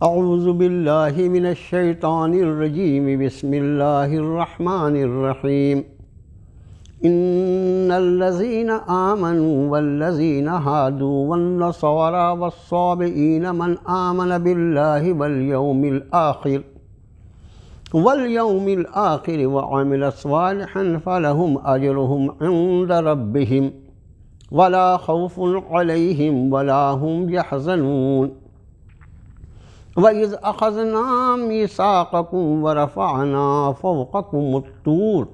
اعوذ باللہ من الشیطان الرجیم بسم اللہ الرحمن الرحیم ان الذین آمنوا والذین ہادوا والنصارى والصابئین من آمن باللہ واليوم الآخر وعمل صالحا فلهم أجرهم عند ربهم ولا خوف عليهم ولا هم يحزنون وَإِذْ أَخَذْنَا مِيثَاقَكُمْ وَرَفَعْنَا فَوْقَكُمُ الطُّورَ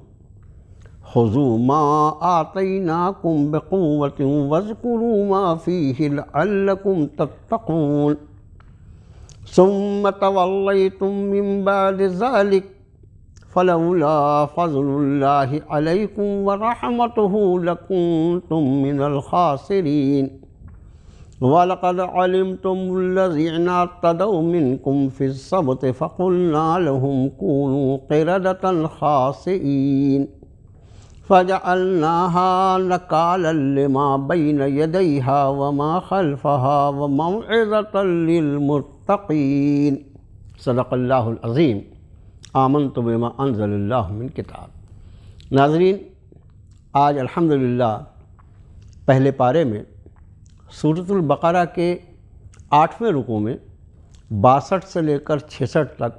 خُذُوا مَا آتَيْنَاكُمْ بِقُوَّةٍ وَاذْكُرُوا مَا فِيهِ لَعَلَّكُمْ تَتَّقُونَ ثُمَّ تَوَلَّيْتُم مِّن بَعْدِ ذَلِكَ فَلَوْلَا فَضْلُ اللَّهِ عَلَيْكُمْ وَرَحْمَتُهُ لَكُنتُم مِّنَ الْخَاسِرِينَ وَلَقَدْ عَلِمْتُمُ الَّذِينَ اعْتَدَوْا مِنكُمْ فِي السَّبْتِ فَقُلْنَا لَهُمْ كُونُوا قِرَدَةً خَاسِئِينَ فَجَعَلْنَاهَا نَكَالًا لِمَا بَيْنَ يَدَيْهَا وَمَا خَلْفَهَا وَمَوْعِظَةً لِلْمُتَّقِينَ صدق اللہ العظیم آمنت بما انزل اللہ من کتاب۔ ناظرین، آج الحمدللہ پہلے پارے میں سورۃ البقرہ کے 8ویں رکوع میں 62 سے لے کر 66 تک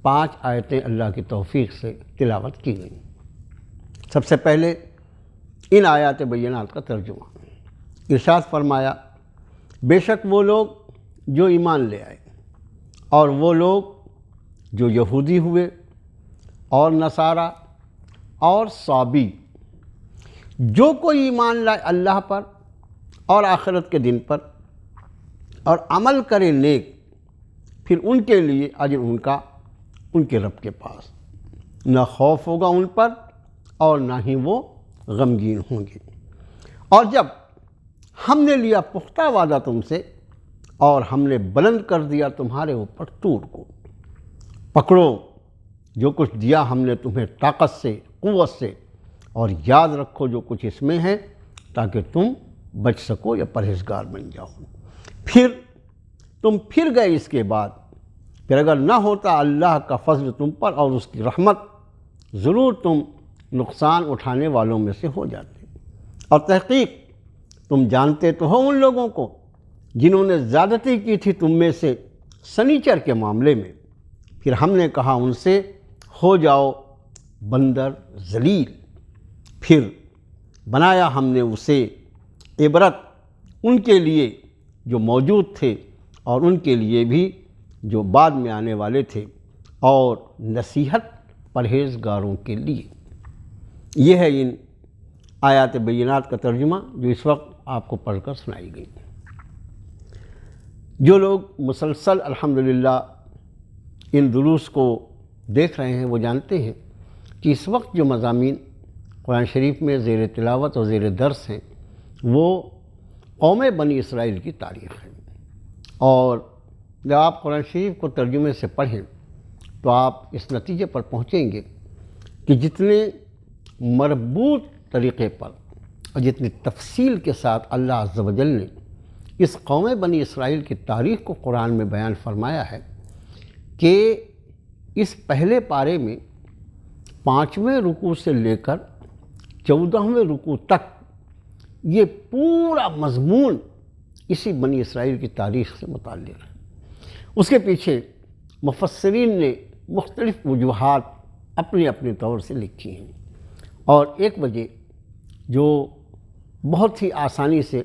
5 آیتیں اللہ کی توفیق سے تلاوت کی گئیں۔ سب سے پہلے ان آیات بینات کا ترجمہ۔ ارشاد فرمایا، بے شک وہ لوگ جو ایمان لے آئے اور وہ لوگ جو یہودی ہوئے اور نصارہ اور صابی، جو کوئی ایمان لائے اللہ پر اور آخرت کے دن پر اور عمل کرے نیک، پھر ان کے لیے اجر ان کا ان کے رب کے پاس، نہ خوف ہوگا ان پر اور نہ ہی وہ غمگین ہوں گے۔ اور جب ہم نے لیا پختہ وعدہ تم سے اور ہم نے بلند کر دیا تمہارے اوپر طور کو، پکڑو جو کچھ دیا ہم نے تمہیں طاقت سے، قوت سے، اور یاد رکھو جو کچھ اس میں ہے تاکہ تم بچ سکو یا پرہیزگار بن جاؤ۔ پھر تم پھر گئے اس کے بعد، پھر اگر نہ ہوتا اللہ کا فضل تم پر اور اس کی رحمت، ضرور تم نقصان اٹھانے والوں میں سے ہو جاتے۔ اور تحقیق تم جانتے تو ہو ان لوگوں کو جنہوں نے زیادتی کی تھی تم میں سے سنیچر کے معاملے میں، پھر ہم نے کہا ان سے ہو جاؤ بندر ذلیل، پھر بنایا ہم نے اسے عبرت ان کے لیے جو موجود تھے اور ان کے لیے بھی جو بعد میں آنے والے تھے، اور نصیحت پرہیزگاروں کے لیے۔ یہ ہے ان آیات بینات کا ترجمہ جو اس وقت آپ کو پڑھ کر سنائی گئی۔ جو لوگ مسلسل الحمدللہ ان دروس کو دیکھ رہے ہیں وہ جانتے ہیں کہ اس وقت جو مضامین قرآن شریف میں زیر تلاوت اور زیر درس ہیں وہ قوم بنی اسرائیل کی تاریخ ہے۔ اور جب آپ قرآن شریف کو ترجمے سے پڑھیں تو آپ اس نتیجے پر پہنچیں گے کہ جتنے مربوط طریقے پر اور جتنی تفصیل کے ساتھ اللہ عز و جل نے اس قوم بنی اسرائیل کی تاریخ کو قرآن میں بیان فرمایا ہے کہ اس پہلے پارے میں 5ویں رکوع سے لے کر 14ویں رکوع تک یہ پورا مضمون اسی بنی اسرائیل کی تاریخ سے متعلق ہے۔ اس کے پیچھے مفسرین نے مختلف وجوہات اپنے اپنے طور سے لکھی ہیں، اور ایک وجہ جو بہت ہی آسانی سے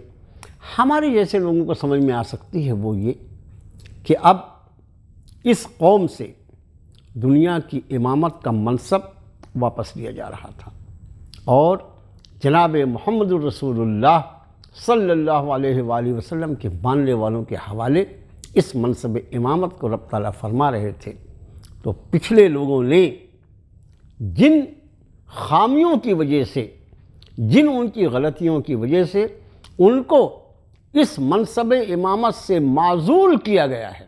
ہمارے جیسے لوگوں کو سمجھ میں آ سکتی ہے وہ یہ کہ اب اس قوم سے دنیا کی امامت کا منصب واپس لیا جا رہا تھا، اور جناب محمد الرسول اللہ صلی اللہ علیہ وآلہ وسلم کے ماننے والوں کے حوالے اس منصب امامت کو رب تعالیٰ فرما رہے تھے۔ تو پچھلے لوگوں نے جن خامیوں کی وجہ سے، جن ان کی غلطیوں کی وجہ سے ان کو اس منصب امامت سے معزول کیا گیا ہے،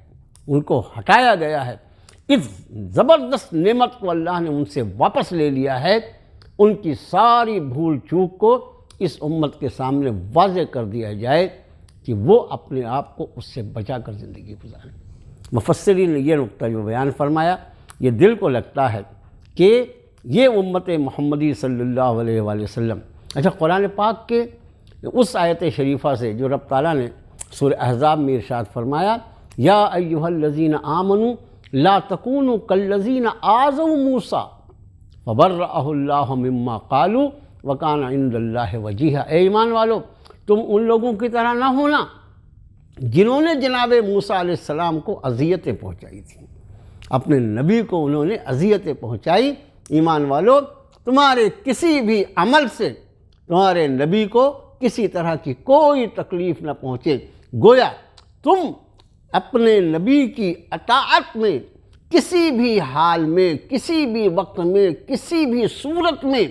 ان کو ہٹایا گیا ہے، اس زبردست نعمت کو اللہ نے ان سے واپس لے لیا ہے، ان کی ساری بھول چوک کو اس امت کے سامنے واضح کر دیا جائے کہ وہ اپنے آپ کو اس سے بچا کر زندگی گزاریں۔ مفسرین نے یہ نقطہ جو بیان فرمایا، یہ دل کو لگتا ہے کہ یہ امت محمدی صلی اللہ علیہ وآلہ وسلم، اچھا قرآن پاک کے اس آیت شریفہ سے جو رب تعالیٰ نے سورہ احزاب میں ارشاد فرمایا، یا ایھا الذین آمنوا لا تکونوا کالذین آذوا موسیٰ فبرأہ اللہ مما قالوا وکان عند اللہ وجیہا، اے ایمان والو تم ان لوگوں کی طرح نہ ہونا جنہوں نے جناب موسیٰ علیہ السلام کو اذیتیں پہنچائی تھیں، اپنے نبی کو انہوں نے اذیتیں پہنچائی۔ ایمان والو تمہارے کسی بھی عمل سے تمہارے نبی کو کسی طرح کی کوئی تکلیف نہ پہنچے، گویا تم اپنے نبی کی اطاعت میں کسی بھی حال میں، کسی بھی وقت میں، کسی بھی صورت میں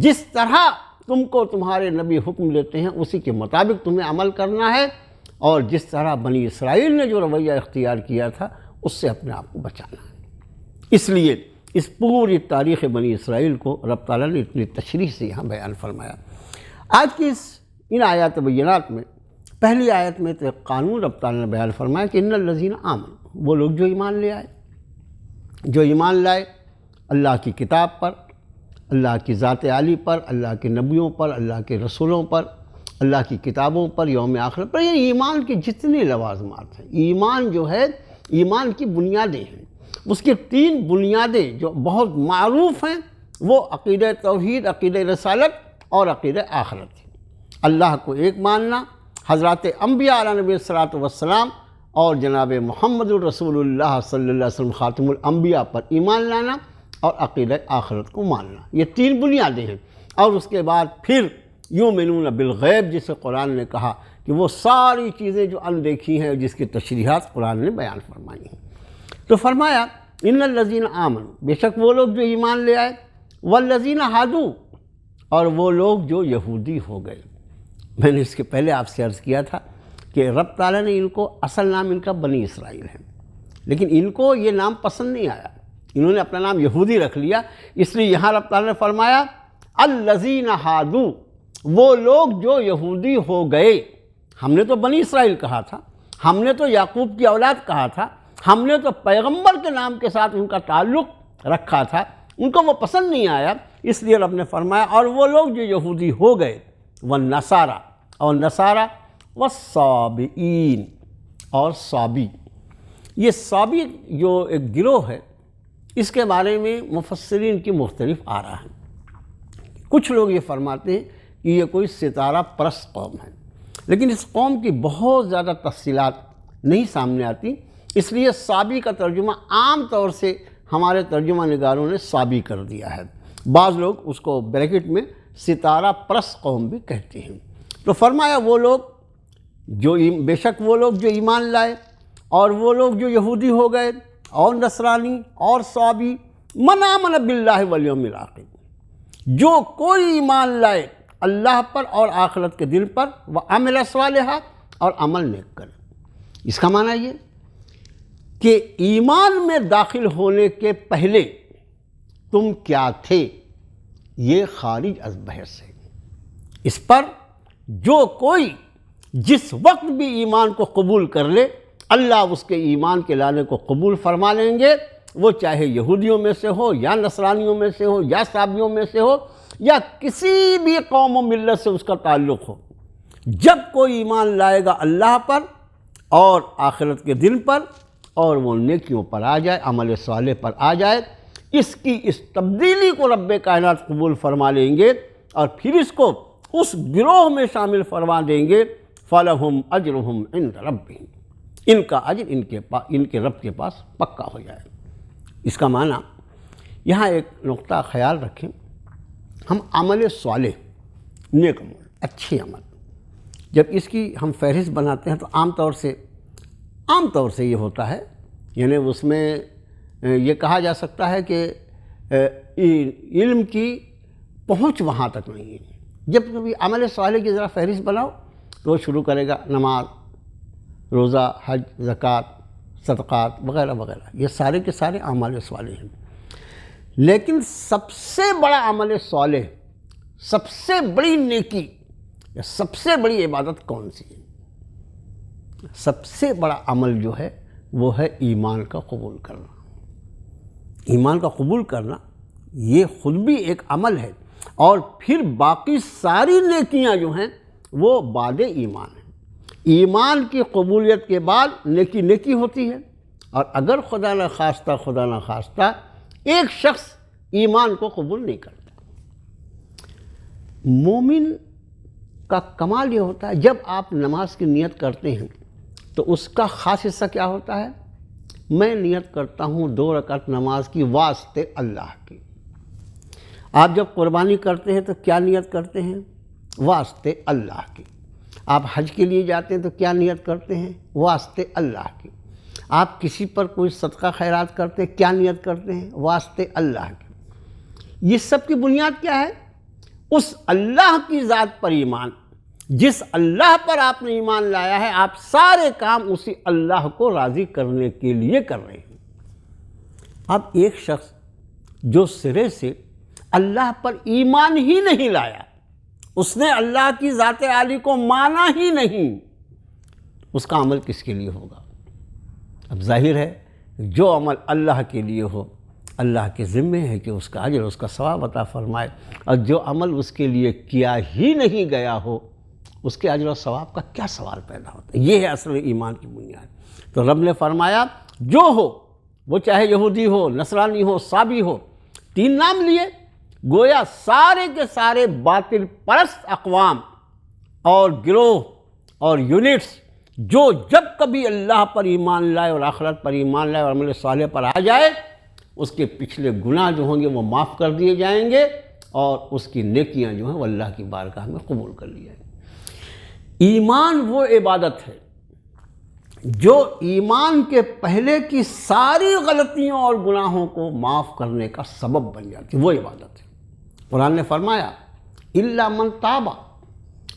جس طرح تم کو تمہارے نبی حکم دیتے ہیں اسی کے مطابق تمہیں عمل کرنا ہے، اور جس طرح بنی اسرائیل نے جو رویہ اختیار کیا تھا اس سے اپنے آپ کو بچانا ہے۔ اس لیے اس پوری تاریخ بنی اسرائیل کو رب تعالیٰ نے اتنی تشریح سے یہاں بیان فرمایا۔ آج کی ان آیات بینات میں پہلی آیت میں تو ایک قانون رب تعالیٰ نے بیان فرمایا کہ ان الذین آمنوا، وہ لوگ جو ایمان لے آئے، جو ایمان لائے اللہ کی کتاب پر، اللہ کی ذات عالی پر، اللہ کے نبیوں پر، اللہ کے رسولوں پر، اللہ کی کتابوں پر، یوم آخر پر، یہ ایمان کے جتنے لوازمات ہیں، ایمان جو ہے ایمان کی بنیادیں ہیں، اس کی 3 بنیادیں جو بہت معروف ہیں وہ عقیدہ توحید، عقیدہ رسالت اور عقیدہ آخرت ہے۔ اللہ کو ایک ماننا، حضرات انبیاء علیہ نبی الصلاۃ والسلام اور جناب محمد الرسول اللہ صلی اللہ علیہ وسلم خاتم الانبیاء پر ایمان لانا اور عقیدہ آخرت کو ماننا، یہ 3 بنیادیں ہیں۔ اور اس کے بعد پھر یؤمنون بالغیب، جسے قرآن نے کہا کہ وہ ساری چیزیں جو اندیکھی ہیں جس کی تشریحات قرآن نے بیان فرمائی ہیں۔ تو فرمایا ان الذین آمنوا، بے شک وہ لوگ جو ایمان لے آئے، والذین ہادوا، اور وہ لوگ جو یہودی ہو گئے۔ میں نے اس کے پہلے آپ سے عرض کیا تھا کہ رب تعالیٰ نے ان کو اصل نام ان کا بنی اسرائیل ہے، لیکن ان کو یہ نام پسند نہیں آیا، انہوں نے اپنا نام یہودی رکھ لیا، اس لیے یہاں رب تعالیٰ نے فرمایا الذین ہادوا، وہ لوگ جو یہودی ہو گئے۔ ہم نے تو بنی اسرائیل کہا تھا، ہم نے تو یعقوب کی اولاد کہا تھا، ہم نے تو پیغمبر کے نام کے ساتھ ان کا تعلق رکھا تھا، ان کو وہ پسند نہیں آیا، اس لیے رب نے فرمایا اور وہ لوگ جو یہودی ہو گئے، والنصارى، اور نصارہ، والصابئین، اور صابی۔ یہ صابی جو ایک گروہ ہے اس کے بارے میں مفسرین کی مختلف آراء ہیں۔ کچھ لوگ یہ فرماتے ہیں کہ یہ کوئی ستارہ پرست قوم ہے، لیکن اس قوم کی بہت زیادہ تفصیلات نہیں سامنے آتی، اس لیے صابی کا ترجمہ عام طور سے ہمارے ترجمہ نگاروں نے صابی کر دیا ہے، بعض لوگ اس کو بریکٹ میں ستارہ پرست قوم بھی کہتے ہیں۔ تو فرمایا وہ لوگ جو بے شک وہ لوگ جو ایمان لائے اور وہ لوگ جو یہودی ہو گئے اور نصرانی اور صابی، من آمن باللہ والیوم الآخر، جو کوئی ایمان لائے اللہ پر اور آخرت کے دن پر، وعمل صالحا، اور عمل نیک کرے۔ اس کا معنی یہ کہ ایمان میں داخل ہونے کے پہلے تم کیا تھے یہ خارج از بحث ہے۔ اس پر جو کوئی جس وقت بھی ایمان کو قبول کر لے، اللہ اس کے ایمان کے لانے کو قبول فرما لیں گے، وہ چاہے یہودیوں میں سے ہو یا نصرانیوں میں سے ہو یا صابیوں میں سے ہو یا کسی بھی قوم و ملت سے اس کا تعلق ہو۔ جب کوئی ایمان لائے گا اللہ پر اور آخرت کے دن پر اور وہ نیکیوں پر آ جائے، عمل صالح پر آ جائے، اس کی اس تبدیلی کو رب کائنات قبول فرما لیں گے اور پھر اس کو اس گروہ میں شامل فرما دیں گے، فَلَهُمْ أَجْرُهُمْ عِنْدَ رَبِّهِمْ، ان کا اجر ان کے رب کے پاس پکا ہو جائے۔ اس کا معنی یہاں ایک نقطہ خیال رکھیں، ہم عمل صالح، نیک عمل، اچھے عمل، جب اس کی ہم فہرست بناتے ہیں تو عام طور سے یہ ہوتا ہے، یعنی اس میں یہ کہا جا سکتا ہے کہ علم کی پہنچ وہاں تک نہیں ہے۔ جب کبھی عمل صالح کی ذرا فہرست بناؤ تو وہ شروع کرے گا نماز، روزہ، حج، زکوٰۃ، صدقات وغیرہ وغیرہ، یہ سارے کے سارے اعمال صالح ہیں۔ لیکن سب سے بڑا عمل صالح، سب سے بڑی نیکی یا سب سے بڑی عبادت کون سی ہے؟ سب سے بڑا عمل جو ہے وہ ہے ایمان کا قبول کرنا۔ ایمان کا قبول کرنا یہ خود بھی ایک عمل ہے، اور پھر باقی ساری نیکیاں جو ہیں وہ بعد ایمان ہیں۔ ایمان کی قبولیت کے بعد نیکی ہوتی ہے، اور اگر خدا نخواستہ ایک شخص ایمان کو قبول نہیں کرتا۔ مومن کا کمال یہ ہوتا ہے جب آپ نماز کی نیت کرتے ہیں تو اس کا خاص حصہ کیا ہوتا ہے؟ میں نیت کرتا ہوں 2 رکعت نماز کی واسطے اللہ کی۔ آپ جب قربانی کرتے ہیں تو کیا نیت کرتے ہیں؟ واسطے اللہ کی۔ آپ حج کے لیے جاتے ہیں تو کیا نیت کرتے ہیں؟ واسطے اللہ کی۔ آپ کسی پر کوئی صدقہ خیرات کرتے ہیں، کیا نیت کرتے ہیں؟ واسطے اللہ کی۔ یہ سب کی بنیاد کیا ہے؟ اس اللہ کی ذات پر ایمان۔ جس اللہ پر آپ نے ایمان لایا ہے، آپ سارے کام اسی اللہ کو راضی کرنے کے لیے کر رہے ہیں۔ اب ایک شخص جو سرے سے اللہ پر ایمان ہی نہیں لایا، اس نے اللہ کی ذات عالی کو مانا ہی نہیں، اس کا عمل کس کے لیے ہوگا؟ اب ظاہر ہے جو عمل اللہ کے لیے ہو، اللہ کے ذمے ہے کہ اس کا اجر، اس کا ثواب عطا فرمائے، اور جو عمل اس کے لیے کیا ہی نہیں گیا ہو، اس کے اجر و ثواب کا کیا سوال پیدا ہوتا ہے؟ یہ ہے اصل ایمان کی بنیاد۔ تو رب نے فرمایا جو ہو، وہ چاہے یہودی ہو، نصرانی ہو، صابی ہو، 3 نام لیے، گویا سارے کے سارے باطل پرست اقوام اور گروہ اور یونٹس جو جب کبھی اللہ پر ایمان لائے اور آخرت پر ایمان لائے اور عمل صالح پر آ جائے، اس کے پچھلے گناہ جو ہوں گے وہ معاف کر دیے جائیں گے، اور اس کی نیکیاں جو ہیں وہ اللہ کی بارگاہ میں قبول کر لی جائیں گی۔ ایمان وہ عبادت ہے جو ایمان کے پہلے کی ساری غلطیوں اور گناہوں کو معاف کرنے کا سبب بن جاتی ہے، وہ عبادت ہے۔ قرآن نے فرمایا الا من تاب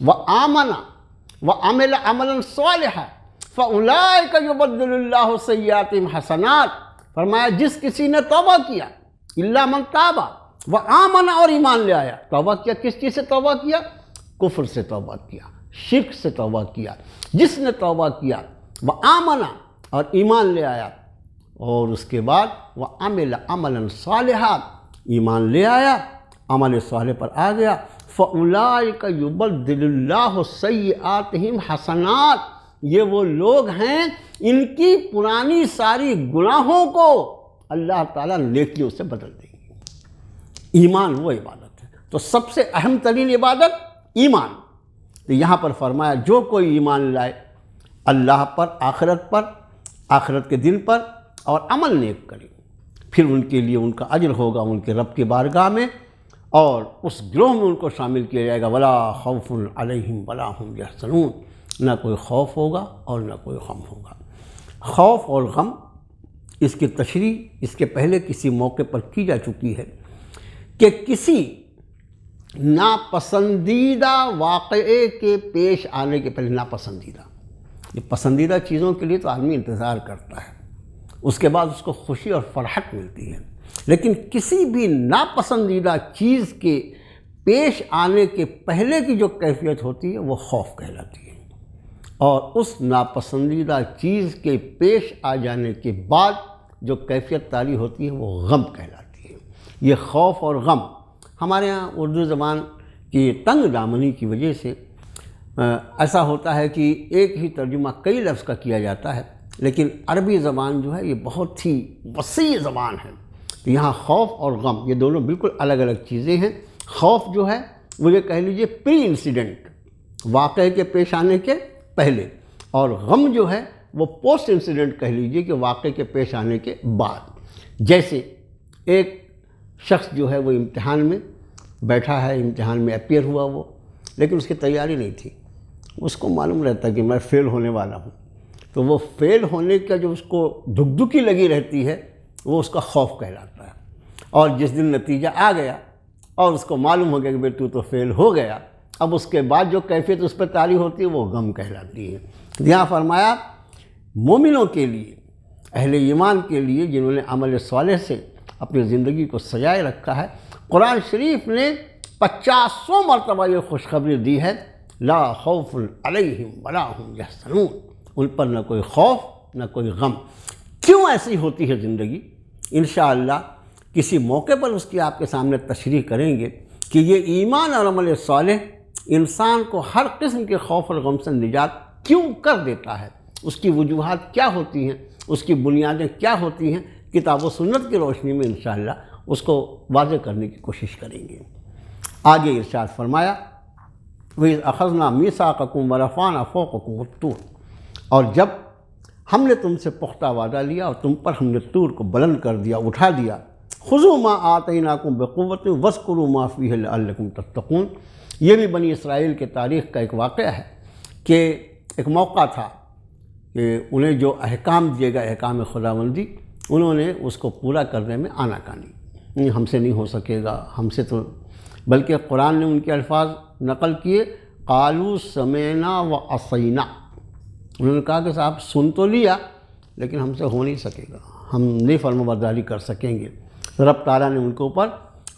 وآمن وعمل عملا صالحا فاولئک یبدل اللہ سیئاتہم حسنات۔ فرمایا جس کسی نے توبہ کیا، الا من تاب وآمن، اور ایمان لے آیا۔ توبہ کیا، کس چیز سے توبہ کیا؟ کفر سے توبہ کیا، شرک سے توبہ کیا۔ جس نے توبہ کیا وآمن، اور ایمان لے آیا، اور اس کے بعد وعمل عملا صالحا، ایمان لے آیا، عمل صالح پر آ گیا، فاولئک یبدل اللہ سیئاتہم حسنات، یہ وہ لوگ ہیں ان کی پرانی ساری گناہوں کو اللہ تعالیٰ نیکیوں سے بدل دیں گے۔ ایمان وہ عبادت ہے۔ تو سب سے اہم ترین عبادت ایمان۔ تو یہاں پر فرمایا جو کوئی ایمان لائے اللہ پر، آخرت کے دن پر، اور عمل نیک کرے، پھر ان کے لیے ان کا اجر ہوگا ان کے رب کی بارگاہ میں، اور اس گروہ میں ان کو شامل کیا جائے گا، ولا خوف علیہم ولا ہم یحزنون، نہ کوئی خوف ہوگا اور نہ کوئی غم ہوگا۔ خوف اور غم، اس کی تشریح اس کے پہلے کسی موقع پر کی جا چکی ہے کہ کسی ناپسندیدہ واقعے کے پیش آنے کے پہلے، یہ پسندیدہ چیزوں کے لیے تو آدمی انتظار کرتا ہے، اس کے بعد اس کو خوشی اور فرحت ملتی ہے، لیکن کسی بھی ناپسندیدہ چیز کے پیش آنے کے پہلے کی جو کیفیت ہوتی ہے وہ خوف کہلاتی ہے، اور اس ناپسندیدہ چیز کے پیش آ جانے کے بعد جو کیفیت طاری ہوتی ہے وہ غم کہلاتی ہے۔ یہ خوف اور غم ہمارے ہاں اردو زبان کی تنگ دامنی کی وجہ سے ایسا ہوتا ہے کہ ایک ہی ترجمہ کئی لفظ کا کیا جاتا ہے، لیکن عربی زبان جو ہے یہ بہت ہی وسیع زبان ہے۔ تو یہاں خوف اور غم یہ دونوں بالکل الگ الگ چیزیں ہیں۔ خوف جو ہے وہ یہ کہہ لیجئے پری انسیڈنٹ، واقعے کے پیش آنے کے پہلے، اور غم جو ہے وہ پوسٹ انسیڈنٹ کہہ لیجئے کہ واقعے کے پیش آنے کے بعد۔ جیسے ایک شخص جو ہے وہ امتحان میں بیٹھا ہے، امتحان میں اپیئر ہوا وہ، لیکن اس کی تیاری نہیں تھی، اس کو معلوم رہتا کہ میں فیل ہونے والا ہوں، تو وہ فیل ہونے کا جو اس کو دھک دھکی لگی رہتی ہے وہ اس کا خوف کہلاتا ہے، اور جس دن نتیجہ آ گیا اور اس کو معلوم ہو گیا کہ بھئی تو فیل ہو گیا، اب اس کے بعد جو کیفیت اس پہ طاری ہوتی ہے وہ غم کہلاتی ہے۔ یہاں فرمایا مومنوں کے لیے، اہل ایمان کے لیے جنہوں نے عمل صالح سے اپنی زندگی کو سجائے رکھا ہے، قرآن شریف نے 50 مرتبہ یہ خوشخبری دی ہے، لا خوف علیہم ولا ہم یحزنون، ان پر نہ کوئی خوف نہ کوئی غم۔ کیوں ایسی ہوتی ہے زندگی؟ انشاءاللہ کسی موقع پر اس کی آپ کے سامنے تشریح کریں گے کہ یہ ایمان اور عمل صالح انسان کو ہر قسم کے خوف اور غم سے نجات کیوں کر دیتا ہے، اس کی وجوہات کیا ہوتی ہیں، اس کی بنیادیں کیا ہوتی ہیں۔ کتاب و سنت کی روشنی میں انشاءاللہ اس کو واضح کرنے کی کوشش کریں گے۔ آگے ارشاد فرمایا وَإِذْ أَخَذْنَا مِيثَاقَكُمْ وَرَفَعْنَا فَوْقَكُمُ الطُّورَ، اور جب ہم نے تم سے پختہ وعدہ لیا اور تم پر ہم نے طور کو بلند کر دیا، اٹھا دیا، خُذُوا مَا آتَيْنَاكُمْ بِقُوَّةٍ وَاذْكُرُوا مَا فِيهِ لَعَلَّكُمْ تَتَّقُونَ۔ یہ بھی بنی اسرائیل کے تاریخ کا ایک واقعہ ہے کہ ایک موقع تھا کہ انہیں جو احکام دیے گئے، احکام خداوندی، انہوں نے اس کو پورا کرنے میں آناکانی، ہم سے نہیں ہو سکے گا، ہم سے تو، بلکہ قرآن نے ان کے الفاظ نقل کیے، قالوا سمعنا وعصینا، انہوں نے کہا کہ صاحب سن تو لیا لیکن ہم سے ہو نہیں سکے گا، ہم نہیں فرمانبرداری کر سکیں گے۔ رب تعالیٰ نے ان کے اوپر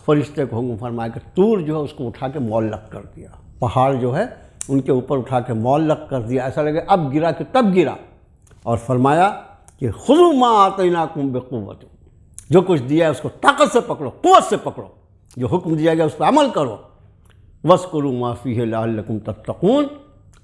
فرشتے کو حکم فرمایا کہ طور جو ہے اس کو اٹھا کے معلق کر دیا، پہاڑ جو ہے ان کے اوپر اٹھا کے معلق کر دیا، ایسا لگے اب گرا کہ تب گرا، اور فرمایا کہ خُذُوا مَا آتَيْنَاكُمْ بِقُوَّةٍ، جو کچھ دیا ہے اس کو طاقت سے پکڑو، قوت سے پکڑو، جو حکم دیا گیا اس پہ عمل کرو، وَاذْكُرُوا مَا فِيهِ لَعَلَّكُمْ تَتَّقُونَ،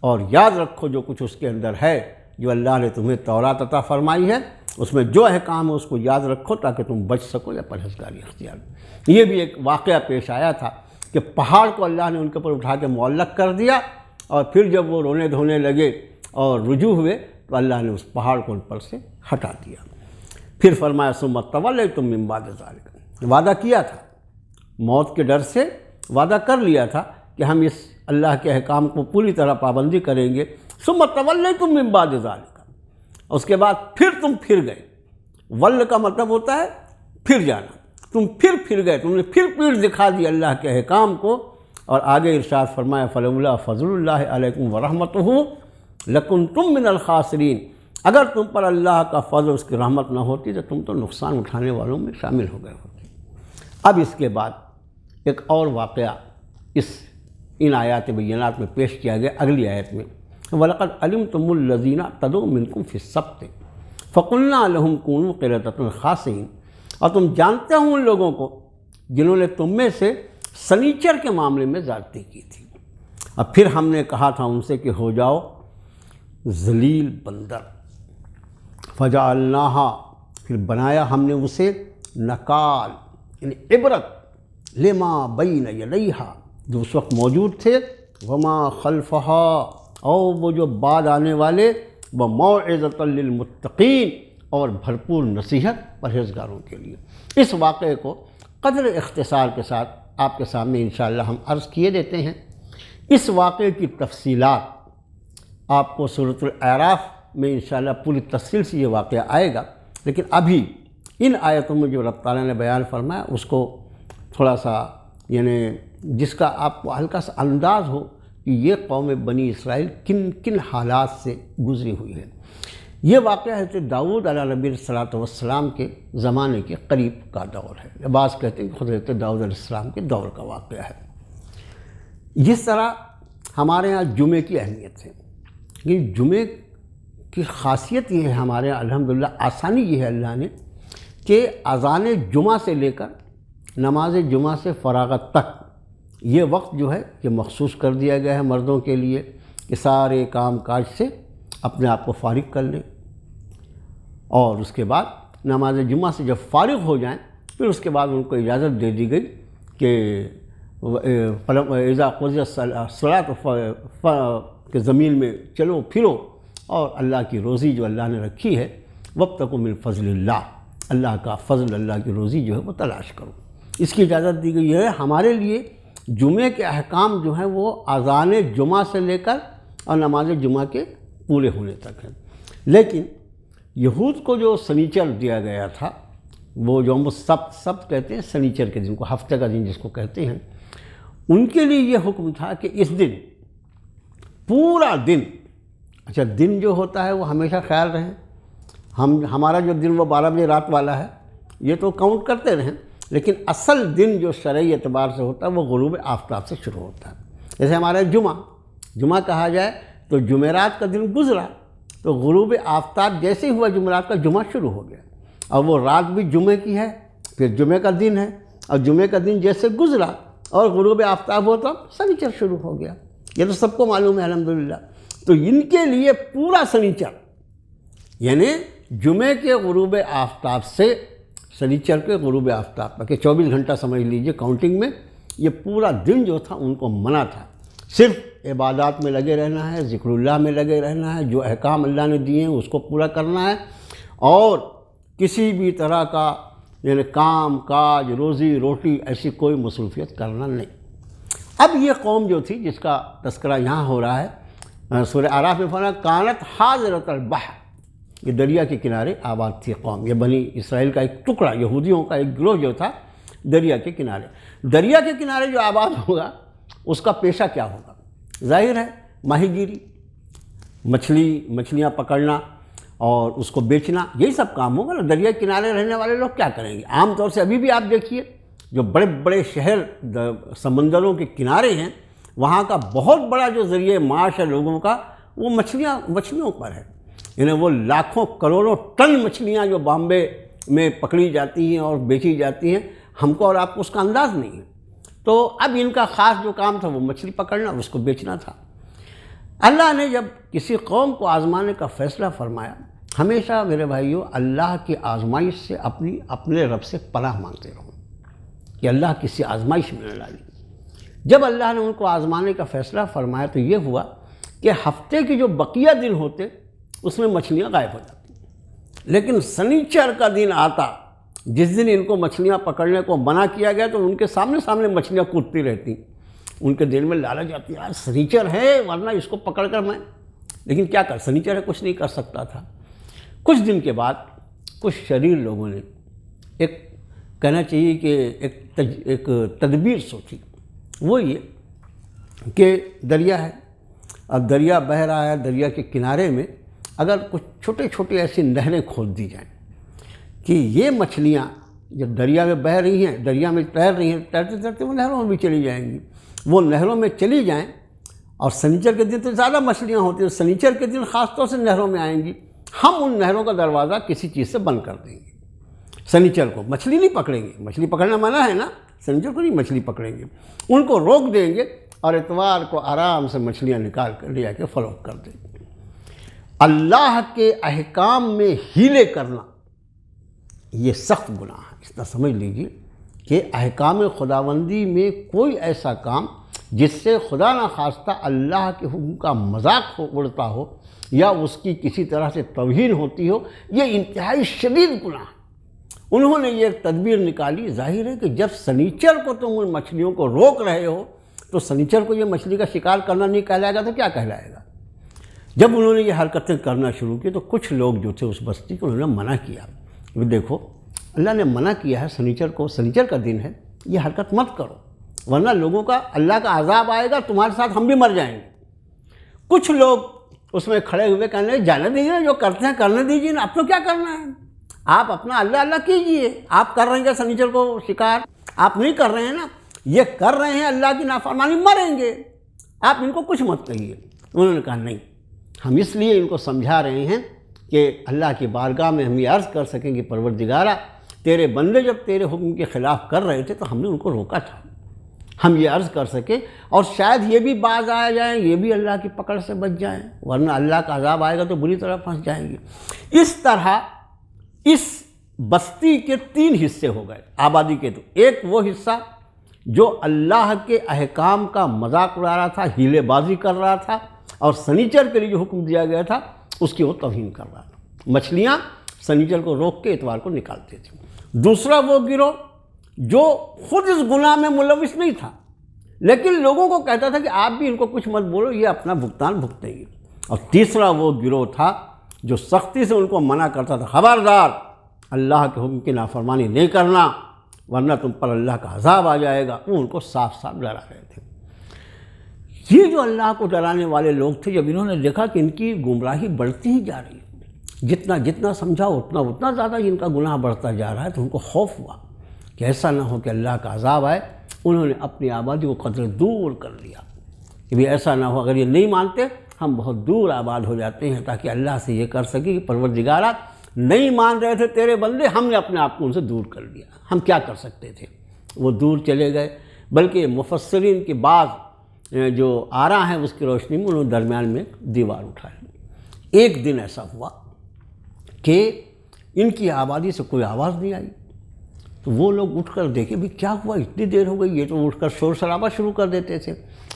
اور یاد رکھو جو کچھ اس کے اندر ہے، جو اللہ نے تمہیں تورات عطا فرمائی ہے، اس میں جو احکام ہے اس کو یاد رکھو تاکہ تم بچ سکو یا پرہیزگاری اختیار کرو۔ یہ بھی ایک واقعہ پیش آیا تھا کہ پہاڑ کو اللہ نے ان کے اوپر اٹھا کے معلق کر دیا، اور پھر جب وہ رونے دھونے لگے اور رجوع ہوئے تو اللہ نے اس پہاڑ کو ان پر سے ہٹا دیا۔ پھر فرمایا ثم تولیتم من بعد ذلک، وعدہ کیا تھا، موت کے ڈر سے وعدہ کر لیا تھا کہ ہم اس اللہ کے احکام کو پوری طرح پابندی کریں گے، ثم تولیتم من بعد ذلک، اس کے بعد پھر تم پھر گئے۔ ول کا مطلب ہوتا ہے پھر جانا، تم پھر گئے، تم نے پھر پیٹھ دکھا دی اللہ کے احکام کو۔ اور آگے ارشاد فرمایا فلولا فضل اللہ علیکم ورحمتہ لکنتم من الخاسرین، اگر تم پر اللہ کا فضل، اس کی رحمت نہ ہوتی تو تم تو نقصان اٹھانے والوں میں شامل ہو گئے ہوتے۔ اب اس کے بعد ایک اور واقعہ ان آیات بینات میں پیش کیا گیا اگلی آیت میں، وَلَقَدْ عَلِمْتُمُ الَّذِينَ اعْتَدَوْا مِنْكُمْ فِي السَّبْتِ فَقُلْنَا لَهُمْ كُونُوا قِرَدَةً خَاسِئِينَ، اور تم جانتے ہو ان لوگوں کو جنہوں نے تم میں سے سنیچر کے معاملے میں زیادتی کی تھی، اب پھر ہم نے کہا تھا ان سے کہ ہو جاؤ ذلیل بندر، فَجَعَلْنَاهَا، پھر بنایا ہم نے اسے نکال، یعنی عبرت، لما بین یدیہا، جو اس وقت موجود تھے، وما خلفہا، اور وہ جو بعد آنے والے، وموعظۃ للمتقین، اور بھرپور نصیحت پرہیزگاروں کے لیے۔ اس واقعے کو قدر اختصار کے ساتھ آپ کے سامنے انشاءاللہ ہم عرض کیے دیتے ہیں۔ اس واقعے کی تفصیلات آپ کو سورۃ الاعراف میں انشاءاللہ پوری تفصیل سے یہ واقعہ آئے گا، لیکن ابھی ان آیتوں میں جو رب تعالیٰ نے بیان فرمایا اس کو تھوڑا سا، یعنی جس کا آپ کو ہلکا سا انداز ہو کہ یہ قوم بنی اسرائیل کن کن حالات سے گزری ہوئی ہے۔ یہ واقعہ حضرت داؤد علیہ نبی صلاۃ والسلام کے زمانے کے قریب کا دور ہے، بعض کہتے ہیں کہ خود حضرت داؤد علیہ السلام کے دور کا واقعہ ہے۔ جس طرح ہمارے ہاں جمعے کی اہمیت ہے، یہ جمعے کی خاصیت یہ ہے ہمارے ہاں الحمدللہ، آسانی یہ ہے اللہ نے کہ اذان جمعہ سے لے کر نماز جمعہ سے فراغت تک یہ وقت جو ہے یہ مخصوص کر دیا گیا ہے مردوں کے لیے کہ سارے کام کاج سے اپنے آپ کو فارغ کر لیں، اور اس کے بعد نماز جمعہ سے جب فارغ ہو جائیں پھر اس کے بعد ان کو اجازت دے دی گئی کہ اذا قضیت الصلاۃ کہ زمین میں چلو پھرو اور اللہ کی روزی جو اللہ نے رکھی ہے، وابتغوا من فضل اللہ، اللہ کا فضل، اللہ کی روزی جو ہے وہ تلاش کرو، اس کی اجازت دی گئی ہے۔ ہمارے لیے جمعے کے احکام جو ہیں وہ اذان جمعہ سے لے کر اور نماز جمعہ کے پورے ہونے تک ہیں، لیکن یہود کو جو سنیچر دیا گیا تھا، وہ جو ہم سبت کہتے ہیں، سنیچر کے دن کو، ہفتے کا دن جس کو کہتے ہیں، ان کے لیے یہ حکم تھا کہ اس دن پورا دن، اچھا دن جو ہوتا ہے وہ ہمیشہ خیال رہے، ہمارا جو دن وہ 12 بجے رات والا ہے یہ تو کاؤنٹ کرتے رہیں، لیکن اصل دن جو شرعی اعتبار سے ہوتا ہے وہ غروب آفتاب سے شروع ہوتا ہے۔ جیسے ہمارا جمعہ کہا جائے تو جمعرات کا دن گزرا، تو غروب آفتاب جیسے ہی ہوا جمعرات کا، جمعہ شروع ہو گیا، اور وہ رات بھی جمعے کی ہے، پھر جمعے کا دن ہے، اور جمعے کا دن جیسے گزرا اور غروب آفتاب ہو تو سنیچر شروع ہو گیا۔ یہ تو سب کو معلوم ہے الحمدللہ۔ تو ان کے لیے پورا سنیچر، یعنی جمعے کے غروب آفتاب سے سنیچر کے غروب آفتاب تک، کہ 24 گھنٹہ سمجھ لیجئے کاؤنٹنگ میں، یہ پورا دن جو تھا ان کو منع تھا، صرف عبادات میں لگے رہنا ہے، ذکر اللہ میں لگے رہنا ہے، جو احکام اللہ نے دیے ہیں اس کو پورا کرنا ہے، اور کسی بھی طرح کا یعنی کام کاج روزی روٹی ایسی کوئی مصروفیت کرنا نہیں۔ اب یہ قوم جو تھی جس کا تذکرہ یہاں ہو رہا ہے، سورہ اعراف میں فرمایا کانت حاضرۃ البحر، یہ دریا کے کنارے آباد تھی قوم، یہ بنی اسرائیل کا ایک ٹکڑا، یہودیوں کا ایک گروہ جو تھا دریا کے کنارے۔ دریا کے کنارے جو آباد ہوگا اس کا پیشہ کیا ہوگا؟ ظاہر ہے ماہی گیری، مچھلیاں پکڑنا اور اس کو بیچنا، یہی سب کام ہوگا نا۔ دریا کنارے رہنے والے لوگ کیا کریں گے؟ عام طور سے ابھی بھی آپ دیکھیے جو بڑے بڑے شہر سمندروں کے کنارے ہیں، وہاں کا بہت بڑا جو ذریعہ معاش ہے لوگوں کا وہ مچھلیوں پر ہے، یعنی وہ لاکھوں کروڑوں ٹن مچھلیاں جو بامبے میں پکڑی جاتی ہیں اور بیچی جاتی ہیں، ہم کو اور آپ کو اس کا انداز نہیں ہے۔ تو اب ان کا خاص جو کام تھا وہ مچھلی پکڑنا، اس کو بیچنا تھا۔ اللہ نے جب کسی قوم کو آزمانے کا فیصلہ فرمایا، ہمیشہ میرے بھائیوں اللہ کی آزمائش سے اپنے رب سے پناہ مانگتے رہو کہ اللہ کسی آزمائش میں نہ ڈالیں۔ جب اللہ نے ان کو آزمانے کا فیصلہ فرمایا تو یہ ہوا کہ ہفتے کے جو بقیہ دن ہوتے اس میں مچھلیاں غائب ہو جاتی، لیکن سنیچر کا دن آتا جس دن ان کو مچھلیاں پکڑنے کو منع کیا گیا تو ان کے سامنے مچھلیاں کودتی رہتی، ان کے دل میں لالچ آتی، یار سنیچر ہے ورنہ اس کو پکڑ کر میں، لیکن کیا کر، سنیچر ہے کچھ نہیں کر سکتا تھا۔ کچھ دن کے بعد کچھ شریر لوگوں نے ایک کہنا چاہیے کہ ایک تدبیر سوچی، وہ یہ کہ دریا ہے، اب دریا بہہ رہا ہے، دریا کے کنارے میں اگر کچھ چھوٹے ایسی نہریں کھود دی جائیں کہ یہ مچھلیاں جب دریا میں بہہ رہی ہیں، دریا میں تیر رہی ہیں، تیرتے وہ نہروں میں بھی چلی جائیں گی، وہ نہروں میں چلی جائیں، اور سنیچر کے دن تو زیادہ مچھلیاں ہوتی ہیں، سنیچر کے دن خاص طور سے نہروں میں آئیں گی، ہم ان نہروں کا دروازہ کسی چیز سے بند کر دیں گے، سنیچر کو مچھلی نہیں پکڑیں گے، مچھلی پکڑنا منع ہے نا، سنیچر کو نہیں مچھلی پکڑیں گے، ان کو روک دیں گے اور اتوار کو آرام سے مچھلیاں نکال کر لے جا کے فروخت کر دیں گے۔ اللہ کے احکام میں ہیلے کرنا یہ سخت گناہ ہے، اس طرح سمجھ لیجیے کہ احکام خداوندی میں کوئی ایسا کام جس سے خدا نہ خواستہ اللہ کے حکم کا مذاق اڑتا ہو یا اس کی کسی طرح سے توہین ہوتی ہو، یہ انتہائی شدید گناہ ہے۔ انہوں نے یہ تدبیر نکالی، ظاہر ہے کہ جب سنیچر کو تم ان مچھلیوں کو روک رہے ہو تو سنیچر کو یہ مچھلی کا شکار کرنا نہیں کہلائے گا تو کیا کہلائے گا؟ جب انہوں نے یہ حرکتیں کرنا شروع کی تو کچھ لوگ جو تھے اس بستی کو انہوں نے منع کیا، کہ دیکھو اللہ نے منع کیا ہے سنیچر کو، سنیچر کا دن ہے، یہ حرکت مت کرو ورنہ لوگوں کا اللہ کا عذاب آئے گا، تمہارے ساتھ ہم بھی مر جائیں گے۔ کچھ لوگ اس میں کھڑے ہوئے کہنے جانے دیجیے، جو کرتے ہیں کرنے دیجیے نا، اب تو کیا کرنا ہے، آپ اپنا اللہ کیجئے، آپ کر رہے ہیں سنیچر کو شکار، آپ نہیں کر رہے ہیں نا، یہ کر رہے ہیں اللہ کی نافرمانی، مریں گے، آپ ان کو کچھ مت کہیے۔ انہوں نے کہا نہیں، ہم اس لیے ان کو سمجھا رہے ہیں کہ اللہ کی بارگاہ میں ہم یہ عرض کر سکیں کہ پروردگارہ تیرے بندے جب تیرے حکم کے خلاف کر رہے تھے تو ہم نے ان کو روکا تھا، ہم یہ عرض کر سکیں اور شاید یہ بھی باز آ جائیں، یہ بھی اللہ کی پکڑ سے بچ جائیں، ورنہ اللہ کا عذاب آئے گا تو بری طرح پھنس جائیں گے۔ اس طرح اس بستی کے 3 حصے ہو گئے آبادی کے، تو ایک وہ حصہ جو اللہ کے احکام کا مذاق اڑا رہا تھا، ہیلے بازی کر رہا تھا، اور سنیچر کے لیے جو حکم دیا گیا تھا اس کی وہ توہین کر رہا تھا، مچھلیاں سنیچر کو روک کے اتوار کو نکالتے تھے۔ دوسرا وہ گروہ جو خود اس گناہ میں ملوث نہیں تھا لیکن لوگوں کو کہتا تھا کہ آپ بھی ان کو کچھ مت بولو، یہ اپنا بھگتان بھگتیں گے۔ اور تیسرا وہ گروہ تھا جو سختی سے ان کو منع کرتا تھا، خبردار اللہ کے حکم کی نافرمانی نہیں کرنا ورنہ تم پر اللہ کا عذاب آ جائے گا، وہ ان کو صاف صاف ڈرا رہے تھے۔ یہ جو اللہ کو ڈرانے والے لوگ تھے، جب انہوں نے دیکھا کہ ان کی گمراہی بڑھتی ہی جا رہی ہے، جتنا سمجھا اتنا زیادہ ان کا گناہ بڑھتا جا رہا ہے، تو ان کو خوف ہوا کہ ایسا نہ ہو کہ اللہ کا عذاب آئے۔ انہوں نے اپنی آبادی کو قدر دور کر لیا کہ بھی ایسا نہ ہو، اگر یہ نہیں مانتے ہم بہت دور آباد ہو جاتے ہیں تاکہ اللہ سے یہ کر سکیں کہ پروردگارا نہیں مان رہے تھے تیرے بندے، ہم نے اپنے آپ کو ان سے دور کر لیا، ہم کیا کر سکتے تھے؟ وہ دور چلے گئے۔ بلکہ مفسرین کے بعض جو آراء ہیں اس کی روشنی میں انہوں نے درمیان میں دیوار اٹھائی۔ ایک دن ایسا ہوا کہ ان کی آبادی سے کوئی آواز نہیں آئی، تو وہ لوگ اٹھ کر دیکھے بھی کیا ہوا، اتنی دیر ہو گئی، یہ تو اٹھ کر شور شرابہ شروع کر دیتے تھے۔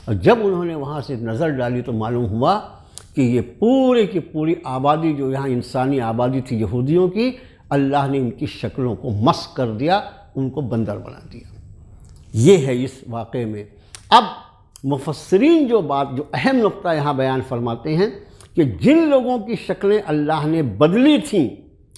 اور جب انہوں نے وہاں سے نظر ڈالی تو معلوم ہوا کہ یہ پورے کی پوری آبادی جو یہاں انسانی آبادی تھی یہودیوں کی، اللہ نے ان کی شکلوں کو مسخ کر دیا، ان کو بندر بنا دیا۔ یہ ہے اس واقعے میں۔ اب مفسرین جو اہم نقطہ یہاں بیان فرماتے ہیں کہ جن لوگوں کی شکلیں اللہ نے بدلی تھیں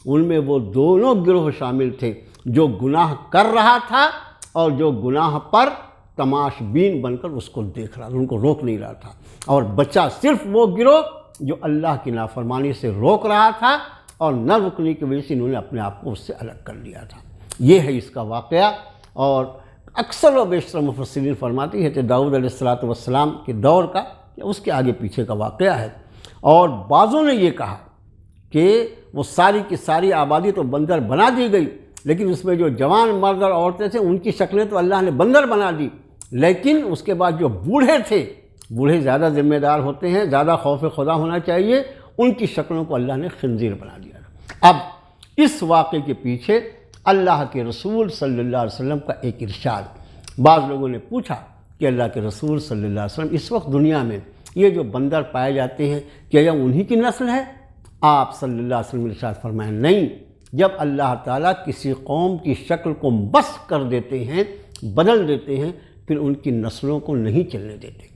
ان میں وہ دونوں گروہ شامل تھے، جو گناہ کر رہا تھا اور جو گناہ پر تماش بین بن کر اس کو دیکھ رہا تھا، ان کو روک نہیں رہا تھا، اور بچا صرف وہ گروہ جو اللہ کی نافرمانی سے روک رہا تھا اور نہ رکنے کی وجہ سے انہوں نے اپنے آپ کو اس سے الگ کر لیا تھا۔ یہ ہے اس کا واقعہ۔ اور اکثر و بیشتر مفسرین فرماتی ہے کہ داؤد علیہ السلام کے دور کا یا اس کے آگے پیچھے کا واقعہ ہے۔ اور بعضوں نے یہ کہا کہ وہ ساری کی ساری آبادی تو بندر بنا دی گئی، لیکن اس میں جو جوان مرد اور عورتیں تھے ان کی شکلیں تو اللہ نے بندر بنا دی، لیکن اس کے بعد جو بوڑھے تھے، بوڑھے زیادہ ذمہ دار ہوتے ہیں، زیادہ خوف خدا ہونا چاہیے، ان کی شکلوں کو اللہ نے خنزیر بنا دیا۔ اب اس واقعے کے پیچھے اللہ کے رسول صلی اللہ علیہ وسلم کا ایک ارشاد۔ بعض لوگوں نے پوچھا کہ اللہ کے رسول صلی اللہ علیہ وسلم اس وقت دنیا میں یہ جو بندر پائے جاتے ہیں کیا یہ انہی کی نسل ہے؟ آپ صلی اللہ علیہ وسلم نے ارشاد فرمایا نہیں، جب اللہ تعالیٰ کسی قوم کی شکل کو مسخ کر دیتے ہیں، بدل دیتے ہیں، پھر ان کی نسلوں کو نہیں چلنے دیتے۔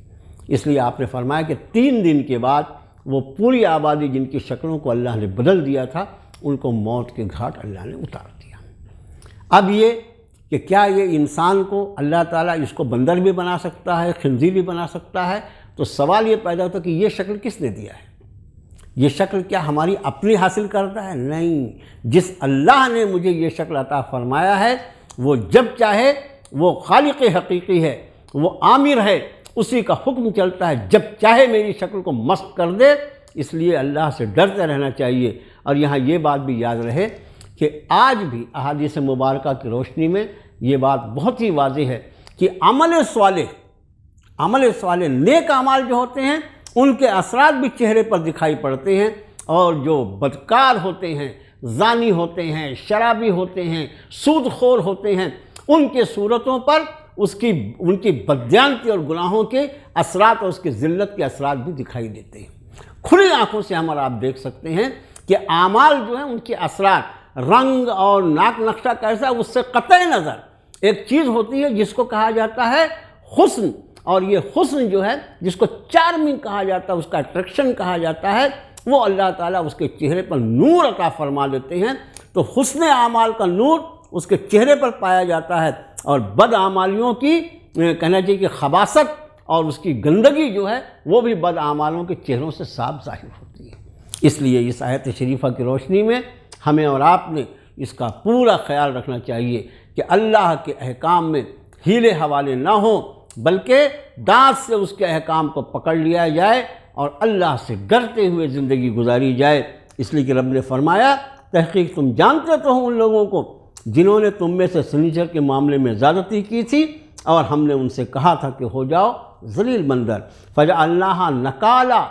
اس لیے آپ نے فرمایا کہ 3 دن کے بعد وہ پوری آبادی جن کی شکلوں کو اللہ نے بدل دیا تھا ان کو موت کے گھاٹ اللہ نے اتار دیا۔ اب یہ کہ کیا یہ انسان کو اللہ تعالیٰ اس کو بندر بھی بنا سکتا ہے، خنزیر بھی بنا سکتا ہے؟ تو سوال یہ پیدا ہوتا ہے کہ یہ شکل کس نے دیا ہے؟ یہ شکل کیا ہماری اپنی حاصل کرتا ہے؟ نہیں، جس اللہ نے مجھے یہ شکل عطا فرمایا ہے وہ جب چاہے، وہ خالق حقیقی ہے، وہ عامر ہے، اسی کا حکم چلتا ہے، جب چاہے میری شکل کو مسخ کر دے۔ اس لیے اللہ سے ڈرتے رہنا چاہیے۔ اور یہاں یہ بات بھی یاد رہے کہ آج بھی احادیث مبارکہ کی روشنی میں یہ بات بہت ہی واضح ہے کہ عمل صالح نیک اعمال جو ہوتے ہیں ان کے اثرات بھی چہرے پر دکھائی پڑتے ہیں، اور جو بدکار ہوتے ہیں، زانی ہوتے ہیں، شرابی ہوتے ہیں، سود خور ہوتے ہیں، ان کے صورتوں پر ان کی بددیانتی اور گناہوں کے اثرات اور اس کی ذلت کے اثرات بھی دکھائی دیتے ہیں۔ کھلی آنکھوں سے ہم اور آپ دیکھ سکتے ہیں کہ اعمال جو ہیں ان کے اثرات، رنگ اور ناک نقشہ کیسا، اس سے قطع نظر ایک چیز ہوتی ہے جس کو کہا جاتا ہے حسن، اور یہ حسن جو ہے جس کو چارمنگ کہا جاتا ہے، اس کا اٹریکشن کہا جاتا ہے، وہ اللہ تعالیٰ اس کے چہرے پر نور عطا فرما دیتے ہیں۔ تو حسن اعمال کا نور اس کے چہرے پر پایا جاتا ہے، اور بد اعمالیوں کی کہنا چاہیے کہ خباثت اور اس کی گندگی جو ہے وہ بھی بد اعمالوں کے چہروں سے صاف ظاہر ہوتی ہے۔ اس لیے اس آیت شریفہ کی روشنی میں ہمیں اور آپ نے اس کا پورا خیال رکھنا چاہیے کہ اللہ کے احکام میں ہیلے حوالے نہ ہوں، بلکہ دانت سے اس کے احکام کو پکڑ لیا جائے اور اللہ سے ڈرتے ہوئے زندگی گزاری جائے۔ اس لیے کہ رب نے فرمایا تحقیق تم جانتے تو ہو ان لوگوں کو جنہوں نے تم میں سے سنیچر کے معاملے میں زیادتی کی تھی، اور ہم نے ان سے کہا تھا کہ ہو جاؤ ذلیل بندر، فجعلناہا نکالا،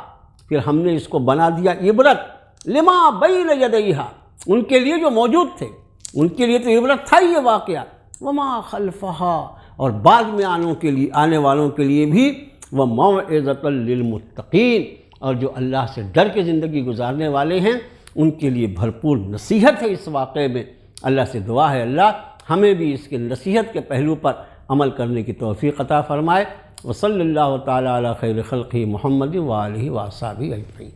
پھر ہم نے اس کو بنا دیا عبرت، لما بین یدیہا، ان کے لیے جو موجود تھے، ان کے لیے تو عبرت تھا یہ واقعہ، وما خلفہا، اور بعد میں آنے والوں کے لیے بھی، وموعظۃ للمتقین، اور جو اللہ سے ڈر کے زندگی گزارنے والے ہیں ان کے لیے بھرپور نصیحت ہے۔ اس واقعے میں اللہ سے دعا ہے اللہ ہمیں بھی اس کے نصیحت کے پہلو پر عمل کرنے کی توفیق عطا فرمائے۔ وصلی اللہ تعالی علی خیر خلقہ محمد وآلہ وصحبہ اجمعین۔